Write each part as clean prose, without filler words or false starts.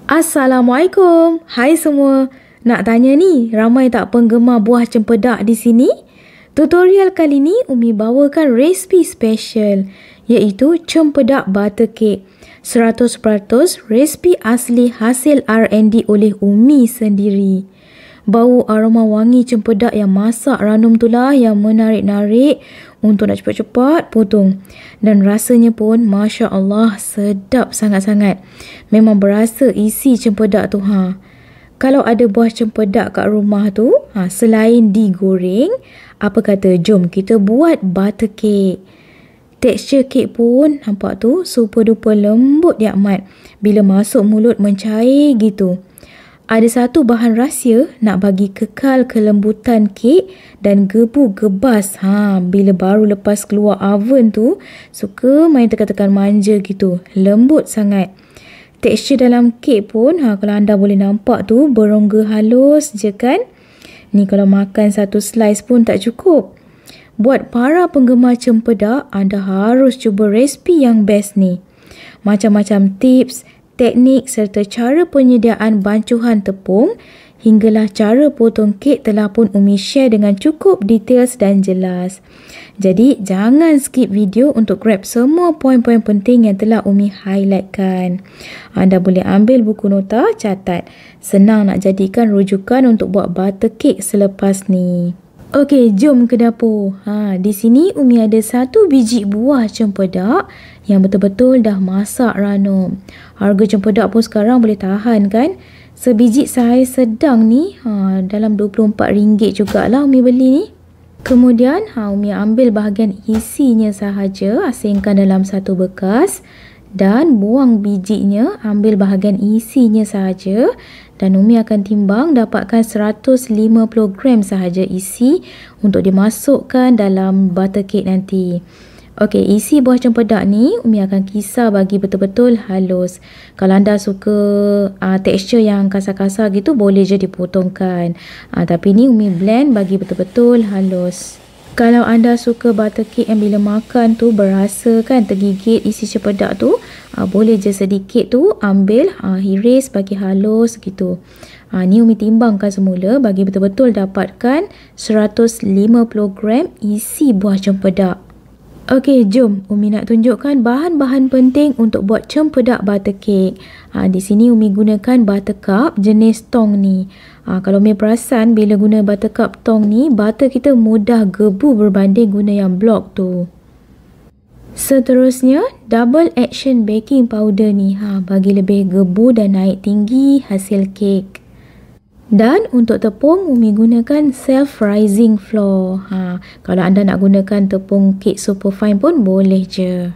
Assalamualaikum. Hai semua. Nak tanya ni, ramai tak penggemar buah cempedak di sini? Tutorial kali ni Umi bawakan resipi special iaitu cempedak butter cake. 100% resipi asli hasil R&D oleh Umi sendiri. Bau aroma wangi cempedak yang masak ranum itulah yang menarik-narik untuk nak cepat-cepat potong. Dan rasanya pun Masya Allah sedap sangat-sangat. Memang berasa isi cempedak tu Kalau ada buah cempedak kat rumah tu, selain digoreng, apa kata jom kita buat butter cake. Tekstur kek pun nampak tu super duper lembut nikmat. Bila masuk mulut mencair gitu. Ada satu bahan rahsia nak bagi kekal kelembutan kek dan gebu gebas. Bila baru lepas keluar oven tu, suka main tekan-tekan manja gitu. Lembut sangat. Tekstur dalam kek pun, kalau anda boleh nampak tu, berongga halus je kan? Ni kalau makan satu slice pun tak cukup. Buat para penggemar cempedak, anda harus cuba resipi yang best ni. Macam-macam tips, teknik serta cara penyediaan bancuhan tepung hinggalah cara potong kek telah pun Umi share dengan cukup details dan jelas. Jadi jangan skip video untuk grab semua poin-poin penting yang telah Umi highlightkan. Anda boleh ambil buku nota, catat. Senang nak jadikan rujukan untuk buat butter cake selepas ni. Okey, jom ke dapur. Di sini Umi ada satu biji buah cempedak yang betul-betul dah masak ranum. Harga cempedak pun sekarang boleh tahan kan? Sebiji saiz sedang ni dalam RM24 jugalah Umi beli ni. Kemudian Umi ambil bahagian isinya sahaja, asingkan dalam satu bekas. Dan buang bijinya, ambil bahagian isinya sahaja. Dan Umi akan timbang dapatkan 150 gram sahaja isi untuk dimasukkan dalam butter cake nanti. Okey, isi buah cempedak ni Umi akan kisar bagi betul-betul halus. Kalau anda suka tekstur yang kasar-kasar gitu, boleh je dipotongkan. Tapi ni Umi blend bagi betul-betul halus. Kalau anda suka butter cake yang bila makan tu berasa kan tergigit isi cempedak tu, boleh je sedikit tu ambil, hiris bagi halus gitu. Ni Umi timbangkan semula bagi betul-betul dapatkan 150 gram isi buah cempedak. Okey, jom Umi nak tunjukkan bahan-bahan penting untuk buat cempedak butter cake. Di sini Umi gunakan buttercup jenis tong ni. Kalau Umi perasan bila guna buttercup tong ni, butter kita mudah gebu berbanding guna yang blok tu. Seterusnya, double action baking powder ni bagi lebih gebu dan naik tinggi hasil kek. Dan untuk tepung, Umi gunakan self-rising flour. Kalau anda nak gunakan tepung kek super fine pun boleh je.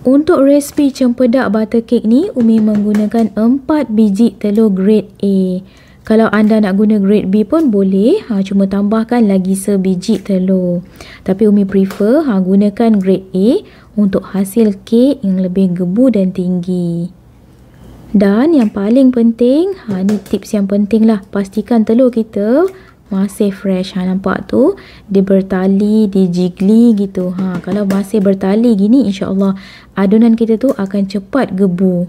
Untuk resipi cempedak butter cake ni, Umi menggunakan 4 biji telur grade A. Kalau anda nak guna grade B pun boleh, cuma tambahkan lagi sebiji telur. Tapi Umi prefer gunakan grade A untuk hasil kek yang lebih gebu dan tinggi. Dan yang paling penting, ni tips yang penting lah, pastikan telur kita masih fresh. Nampak tu, dia bertali, dia jiggly gitu. Kalau masih bertali gini, insya-Allah adunan kita tu akan cepat gebu.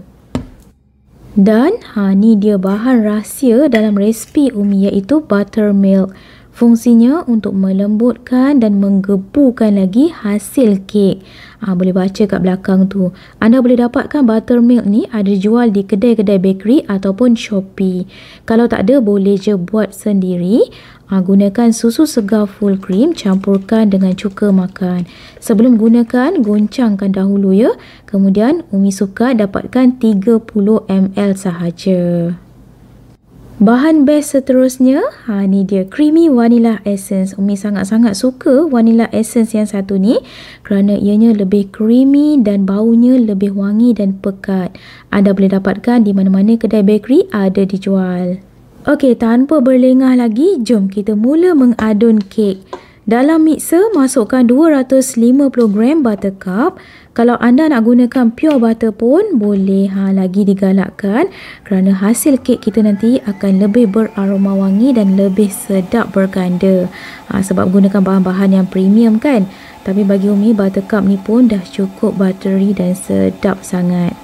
Dan ni dia bahan rahsia dalam resipi Umi iaitu buttermilk. Fungsinya untuk melembutkan dan menggebukan lagi hasil kek. Boleh baca kat belakang tu. Anda boleh dapatkan buttermilk ni ada jual di kedai-kedai bakery ataupun Shopee. Kalau tak ada, boleh je buat sendiri. Gunakan susu segar full cream, campurkan dengan cuka makan. Sebelum gunakan, goncangkan dahulu ya. Kemudian Umi suka dapatkan 30 ml sahaja. Bahan best seterusnya, ni dia creamy vanilla essence. Umi sangat-sangat suka vanilla essence yang satu ni kerana ianya lebih creamy dan baunya lebih wangi dan pekat. Anda boleh dapatkan di mana-mana kedai bakery ada dijual. Okey, tanpa berlengah lagi, jom kita mula mengadun kek. Dalam mixer, masukkan 250 gram buttercup. Kalau anda nak gunakan pure butter pun boleh, lagi digalakkan kerana hasil kek kita nanti akan lebih beraroma wangi dan lebih sedap berganda. Sebab gunakan bahan-bahan yang premium kan. Tapi bagi Umi, buttercup ni pun dah cukup buttery dan sedap sangat.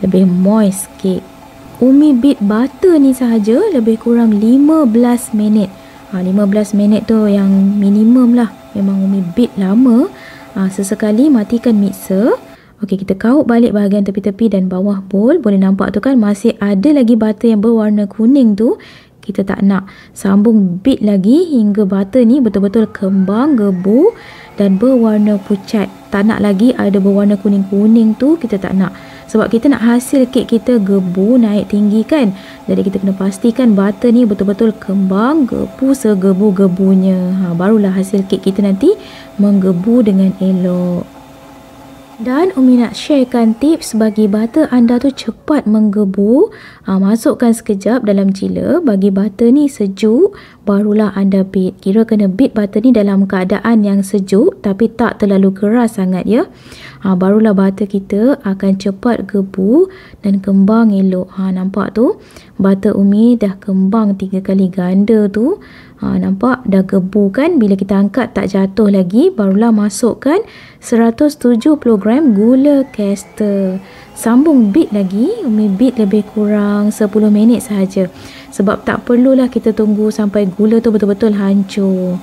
Lebih moist kek. Umi beat butter ni sahaja lebih kurang 15 minit. 15 minit tu yang minimum lah. Memang Umi beat lama. Sesekali matikan mixer. Okey, kita kaut balik bahagian tepi-tepi dan bawah bowl. Boleh nampak tu kan, masih ada lagi butter yang berwarna kuning tu. Kita tak nak. Sambung beat lagi hingga butter ni betul-betul kembang, gebu dan berwarna pucat. Tak nak lagi ada berwarna kuning-kuning tu, kita tak nak. Sebab kita nak hasil kek kita gebu, naik tinggi kan. Jadi kita kena pastikan butter ni betul-betul kembang, gebu segebu-gebunya. Barulah hasil kek kita nanti menggebu dengan elok. Dan Umi nak sharekan tips bagi butter anda tu cepat menggebu. Masukkan sekejap dalam chiller, bagi butter ni sejuk, barulah anda beat. Kira kena beat butter ni dalam keadaan yang sejuk tapi tak terlalu keras sangat ya. Barulah butter kita akan cepat gebu dan kembang elok. Nampak tu, butter Umi dah kembang 3 kali ganda tu. Nampak dah gebu kan. Bila kita angkat tak jatuh lagi, barulah masukkan 170 gram gula caster. Sambung beat lagi. Umi beat lebih kurang 10 minit sahaja. Sebab tak perlulah kita tunggu sampai gula tu betul-betul hancur.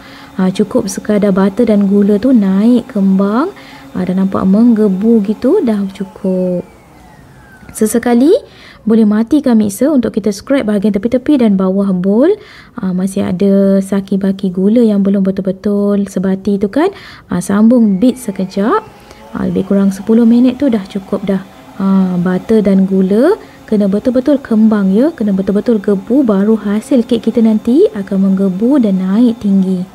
Cukup sekadar butter dan gula tu naik kembang, dah nampak menggebu gitu, dah cukup. Sesekali boleh matikan mixer untuk kita scrape bahagian tepi-tepi dan bawah bowl. Masih ada saki-baki gula yang belum betul-betul sebati tu kan. Sambung beat sekejap. Lebih kurang 10 minit tu dah cukup dah. Butter dan gula kena betul-betul kembang ya. Kena betul-betul gebu, baru hasil kek kita nanti akan menggebu dan naik tinggi.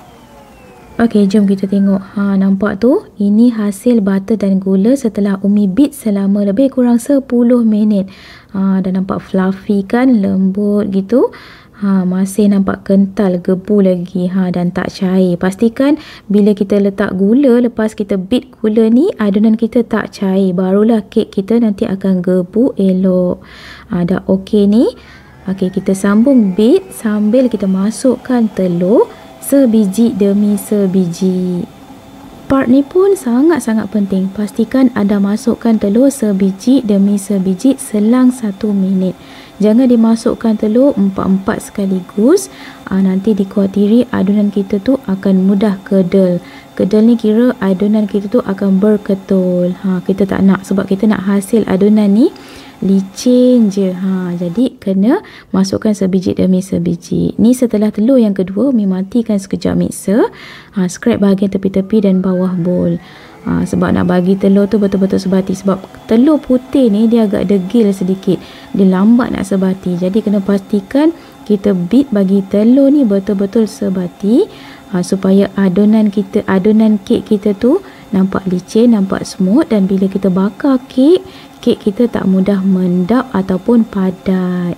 Okey, jom kita tengok. Nampak tu? Ini hasil butter dan gula setelah Umi beat selama lebih kurang 10 minit. Dah nampak fluffy kan? Lembut gitu. Masih nampak kental, gebu lagi dan tak cair. Pastikan bila kita letak gula, lepas kita beat gula ni, adunan kita tak cair. Barulah kek kita nanti akan gebu elok. Dah okey ni. Okey, kita sambung beat sambil kita masukkan telur sebiji demi sebiji. Part ni pun sangat-sangat penting. Pastikan anda masukkan telur sebiji demi sebiji selang 1 minit. Jangan dimasukkan telur 4 sekaligus. Nanti dikhawatiri adunan kita tu akan mudah kedel. Kedel ni kira adunan kita tu akan berketul. Kita tak nak, sebab kita nak hasil adunan ni licin je. Jadi kena masukkan sebiji demi sebiji. Ni setelah telur yang kedua, Umi matikan sekejap mixer. Scrape bahagian tepi-tepi dan bawah bowl. Sebab nak bagi telur tu betul-betul sebati. Sebab telur putih ni dia agak degil sedikit. Dia lambat nak sebati. Jadi kena pastikan kita beat bagi telur ni betul-betul sebati. Supaya adunan kek kita tu nampak licin, nampak smooth. Dan bila kita bakar kek kita tak mudah mendap ataupun padat.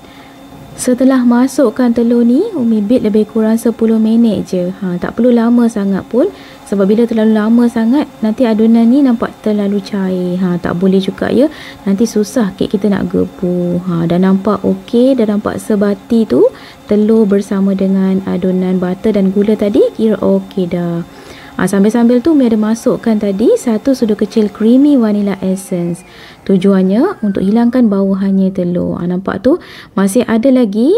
Setelah masukkan telur ni, Umi beat lebih kurang 10 minit je. Tak perlu lama sangat pun. Sebab bila terlalu lama sangat, nanti adunan ni nampak terlalu cair. Tak boleh juga ya. Nanti susah kek kita nak gebu. Dah nampak okey, dah nampak sebati tu. Telur bersama dengan adunan butter dan gula tadi, kira okey dah. Sambil-sambil tu Umi ada masukkan tadi 1 sudu kecil creamy vanilla essence. Tujuannya untuk hilangkan bawahannya telur. Nampak tu masih ada lagi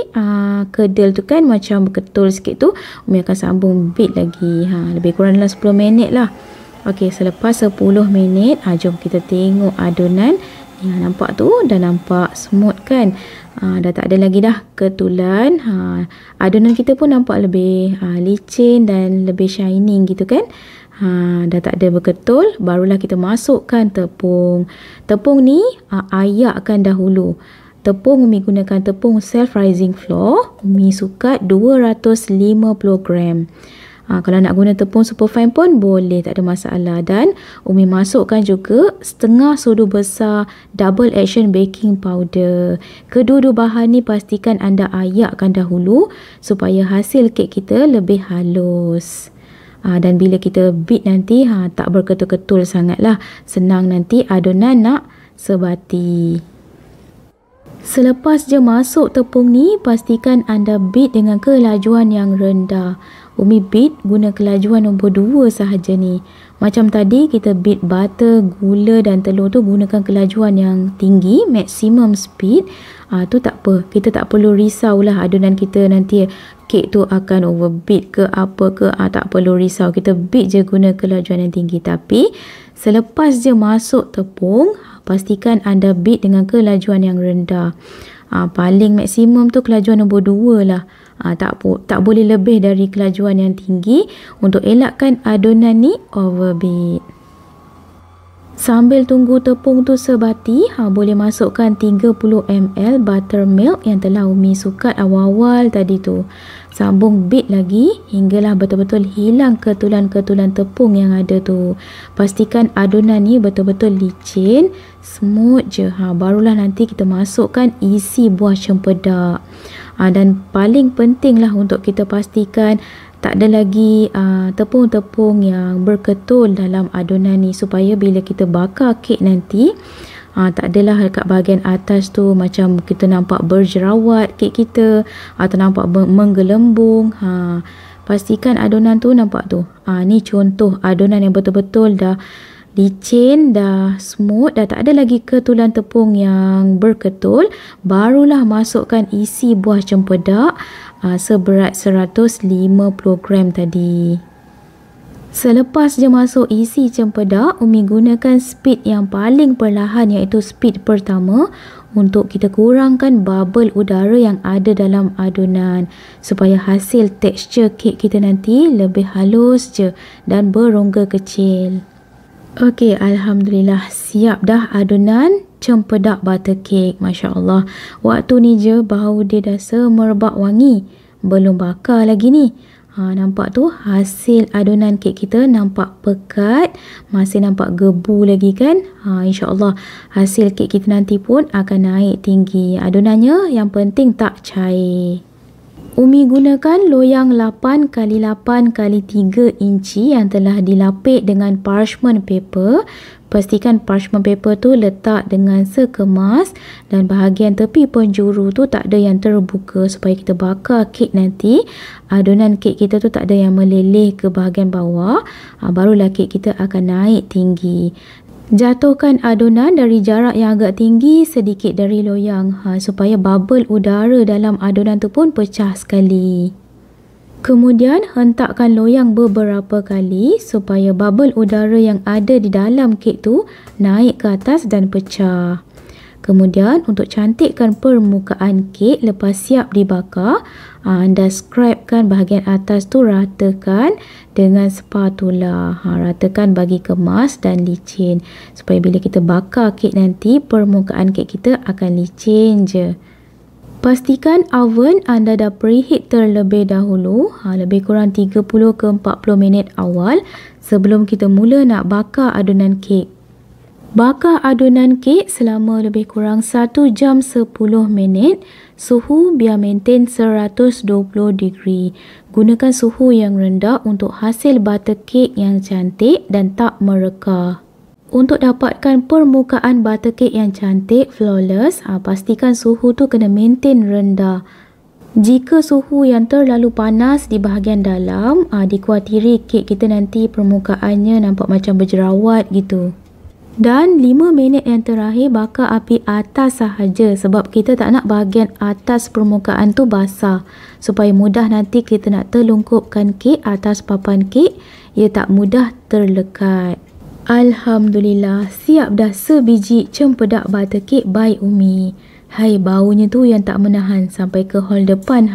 kedel tu kan, macam berketul sikit tu. Umi akan sambung beat lagi. Lebih kurang dalam 10 minit lah. Okey, selepas 10 minit, jom kita tengok adunan. Nampak tu dah nampak smooth kan. Dah tak ada lagi dah ketulan. Adunan kita pun nampak lebih licin dan lebih shining gitu kan. Dah tak ada berketul. Barulah kita masukkan tepung. Tepung ni ayakkan dahulu. Tepung Umi gunakan tepung self rising flour. Umi sukat 250 gram. Kalau nak guna tepung superfine pun boleh, tak ada masalah. Dan Umi masukkan juga setengah sudu besar double action baking powder. Kedua-dua bahan ni pastikan anda ayakkan dahulu supaya hasil kek kita lebih halus. Dan bila kita beat nanti tak berketul-ketul sangat lah. Senang nanti adunan nak sebati. Selepas je masuk tepung ni, pastikan anda beat dengan kelajuan yang rendah. Umi beat guna kelajuan nombor 2 sahaja ni. Macam tadi kita beat butter, gula dan telur tu gunakan kelajuan yang tinggi, maximum speed. Tu tak apa. Kita tak perlu risaulah adunan kita nanti kek tu akan overbeat ke apa ke. Tak perlu risau. Kita beat je guna kelajuan yang tinggi. Tapi selepas je masuk tepung, pastikan anda beat dengan kelajuan yang rendah. Paling maksimum tu kelajuan nombor 2 lah. Tak boleh lebih dari kelajuan yang tinggi untuk elakkan adunan ni overbeat. Sambil tunggu tepung tu sebati, boleh masukkan 30 ml buttermilk yang telah Umi sukat awal-awal tadi tu. Sambung beat lagi hinggalah betul-betul hilang ketulan-ketulan tepung yang ada tu. Pastikan adunan ni betul-betul licin, smooth je. Barulah nanti kita masukkan isi buah cempedak. Dan paling penting lah untuk kita pastikan tak ada lagi tepung-tepung yang berketul dalam adunan ni, supaya bila kita bakar kek nanti tak adalah dekat bahagian atas tu macam kita nampak berjerawat kek kita atau nampak menggelembung. Pastikan adunan tu nampak tu. Ni contoh adunan yang betul-betul dah licin, dah smooth, dah tak ada lagi ketulan tepung yang berketul. Barulah masukkan isi buah cempedak seberat 150 gram tadi. Selepas je masuk isi cempedak, Umi gunakan speed yang paling perlahan, iaitu speed pertama, untuk kita kurangkan bubble udara yang ada dalam adunan supaya hasil tekstur kek kita nanti lebih halus je dan berongga kecil. Okey, Alhamdulillah siap dah adunan cempedak butter cake. Masya Allah, waktu ni je bau dia dah semerbak wangi. Belum bakar lagi ni. Nampak tu hasil adunan kek kita nampak pekat, masih nampak gebu lagi kan. InsyaAllah hasil kek kita nanti pun akan naik tinggi. Adunannya yang penting tak cair. Umi gunakan loyang 8x8x3 inci yang telah dilapik dengan parchment paper. Pastikan parchment paper tu letak dengan sekemas dan bahagian tepi penjuru tu tak ada yang terbuka, supaya kita bakar kek nanti adunan kek kita tu tak ada yang meleleh ke bahagian bawah. Barulah kek kita akan naik tinggi. Jatuhkan adunan dari jarak yang agak tinggi sedikit dari loyang supaya bubble udara dalam adunan tu pun pecah sekali. Kemudian hentakkan loyang beberapa kali supaya bubble udara yang ada di dalam kek tu naik ke atas dan pecah. Kemudian untuk cantikkan permukaan kek lepas siap dibakar, anda scrapekan bahagian atas tu, ratakan dengan spatula. Ratakan bagi kemas dan licin supaya bila kita bakar kek nanti permukaan kek kita akan licin je. Pastikan oven anda dah preheat terlebih dahulu, lebih kurang 30 ke 40 minit awal sebelum kita mula nak bakar adunan kek. Bakar adunan kek selama lebih kurang 1 jam 10 minit. Suhu biar maintain 120 degree. Gunakan suhu yang rendah untuk hasil butter cake yang cantik dan tak mereka. Untuk dapatkan permukaan butter cake yang cantik, flawless, pastikan suhu tu kena maintain rendah. Jika suhu yang terlalu panas di bahagian dalam, dikhawatiri kek kita nanti permukaannya nampak macam berjerawat gitu. Dan 5 minit yang terakhir bakar api atas sahaja sebab kita tak nak bahagian atas permukaan tu basah, supaya mudah nanti kita nak terlungkupkan kek atas papan kek, ia tak mudah terlekat. Alhamdulillah, siap dah sebiji cempedak butter cake by Umi. Hai, baunya tu yang tak menahan sampai ke hall depan.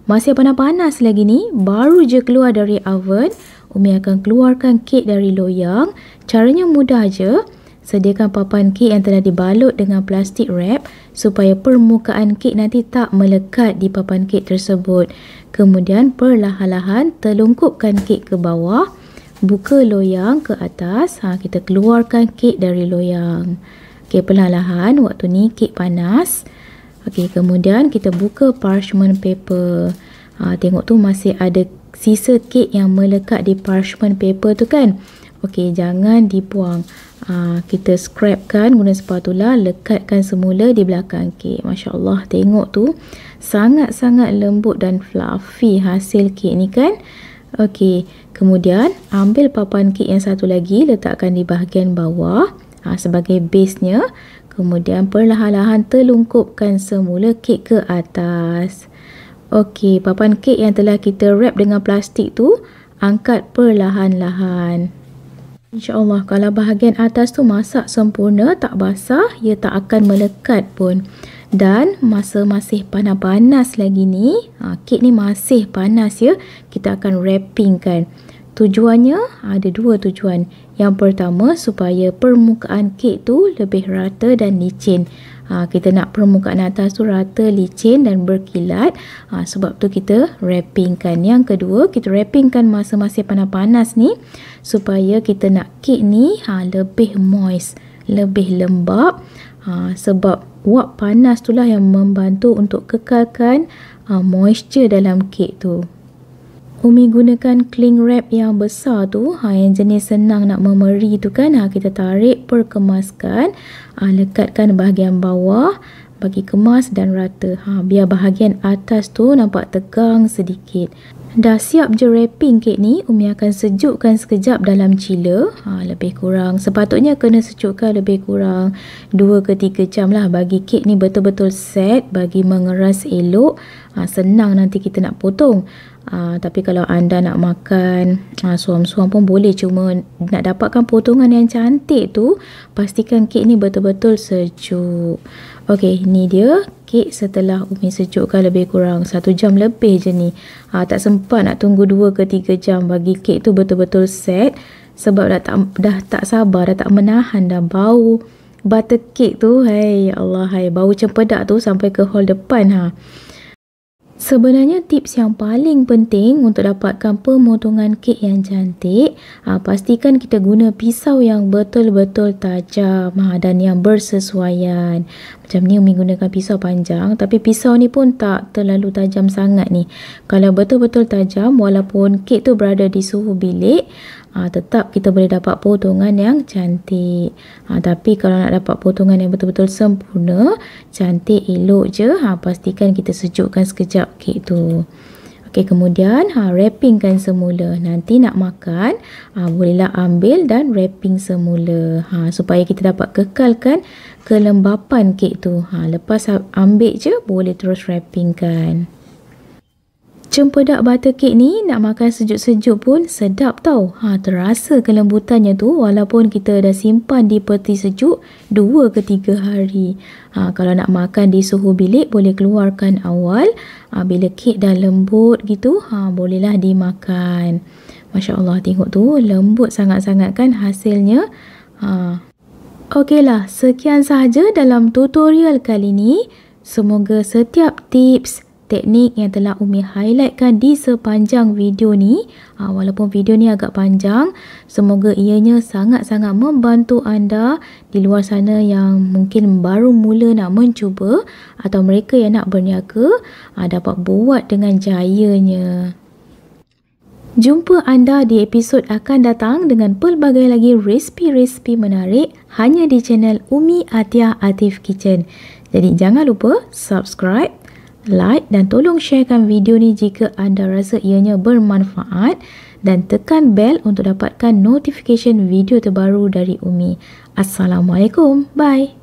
Masih panas-panas lagi ni, baru je keluar dari oven. Umi akan keluarkan kek dari loyang. Caranya mudah je. Sediakan papan kek yang telah dibalut dengan plastik wrap supaya permukaan kek nanti tak melekat di papan kek tersebut. Kemudian perlahan-lahan terlungkupkan kek ke bawah. Buka loyang ke atas. Kita keluarkan kek dari loyang. Okey, perlahan-lahan, waktu ni kek panas. Okey, kemudian kita buka parchment paper. Tengok tu masih ada sisa kek yang melekat di parchment paper tu kan. Okey, jangan dibuang. Kita scrapkan guna spatula, lekatkan semula di belakang kek. Masya Allah, tengok tu sangat-sangat lembut dan fluffy hasil kek ni kan. Okey, kemudian ambil papan kek yang satu lagi, letakkan di bahagian bawah sebagai base-nya. Kemudian perlahan-lahan telungkupkan semula kek ke atas. Okey, papan kek yang telah kita wrap dengan plastik tu angkat perlahan-lahan. InsyaAllah kalau bahagian atas tu masak sempurna, tak basah, ia tak akan melekat pun. Dan masa masih panas-panas lagi ni, kek ni masih panas ya, kita akan wrapping kan. Tujuannya ada dua tujuan. Yang pertama, supaya permukaan kek tu lebih rata dan licin. Kita nak permukaan atas tu rata, licin dan berkilat. Sebab tu kita wrappingkan. Yang kedua, kita wrappingkan masa masih panas-panas ni supaya kita nak kek ni lebih moist, lebih lembap. Sebab wap panas itulah yang membantu untuk kekalkan moisture dalam kek tu. Umi gunakan cling wrap yang besar tu, yang jenis senang nak memeri tu kan. Kita tarik perkemaskan, lekatkan bahagian bawah, bagi kemas dan rata. Biar bahagian atas tu nampak tegang sedikit. Dah siap je wrapping kek ni, Umi akan sejukkan sekejap dalam chiller. Lebih kurang, sepatutnya kena sejukkan lebih kurang 2 ke 3 jam lah bagi kek ni betul-betul set, bagi mengeras elok. Senang nanti kita nak potong. Tapi kalau anda nak makan suam-suam pun boleh, cuma nak dapatkan potongan yang cantik tu, pastikan kek ni betul-betul sejuk. Okey, ni dia kek setelah Umi sejukkan lebih kurang 1 jam lebih je ni. Tak sempat nak tunggu 2 ke 3 jam bagi kek tu betul-betul set. Sebab dah tak sabar, dah tak menahan dah bau butter cake tu. Hai Allah, bau cempedak tu sampai ke hall depan. Sebenarnya tips yang paling penting untuk dapatkan pemotongan kek yang cantik, pastikan kita guna pisau yang betul-betul tajam dan yang bersesuaian. Macam ni Umi gunakan pisau panjang, tapi pisau ni pun tak terlalu tajam sangat ni. Kalau betul-betul tajam, walaupun kek tu berada di suhu bilik, tetap kita boleh dapat potongan yang cantik. Tapi kalau nak dapat potongan yang betul-betul sempurna, cantik, elok je, pastikan kita sejukkan sekejap kek tu. Okey, kemudian wrappingkan semula. Nanti nak makan, bolehlah ambil dan wrapping semula. Supaya kita dapat kekalkan kelembapan kek tu. Lepas ambil je, boleh terus wrappingkan. Cempedak butter cake ni nak makan sejuk-sejuk pun sedap tau. Terasa kelembutannya tu walaupun kita dah simpan di peti sejuk 2 ke 3 hari. Kalau nak makan di suhu bilik boleh keluarkan awal. Bila kek dah lembut gitu, bolehlah dimakan. Masya Allah, tengok tu lembut sangat-sangat kan hasilnya. Okeylah, sekian sahaja dalam tutorial kali ni. Semoga setiap tips, teknik yang telah Umi highlightkan di sepanjang video ni, walaupun video ni agak panjang, semoga ianya sangat-sangat membantu anda di luar sana yang mungkin baru mula nak mencuba atau mereka yang nak berniaga dapat buat dengan jayanya. Jumpa anda di episod akan datang dengan pelbagai lagi resipi-resipi menarik hanya di channel Umi Athiah Atif Kitchen. Jadi jangan lupa subscribe, like dan tolong sharekan video ni jika anda rasa ianya bermanfaat dan tekan bell untuk dapatkan notification video terbaru dari Umi. Assalamualaikum. Bye.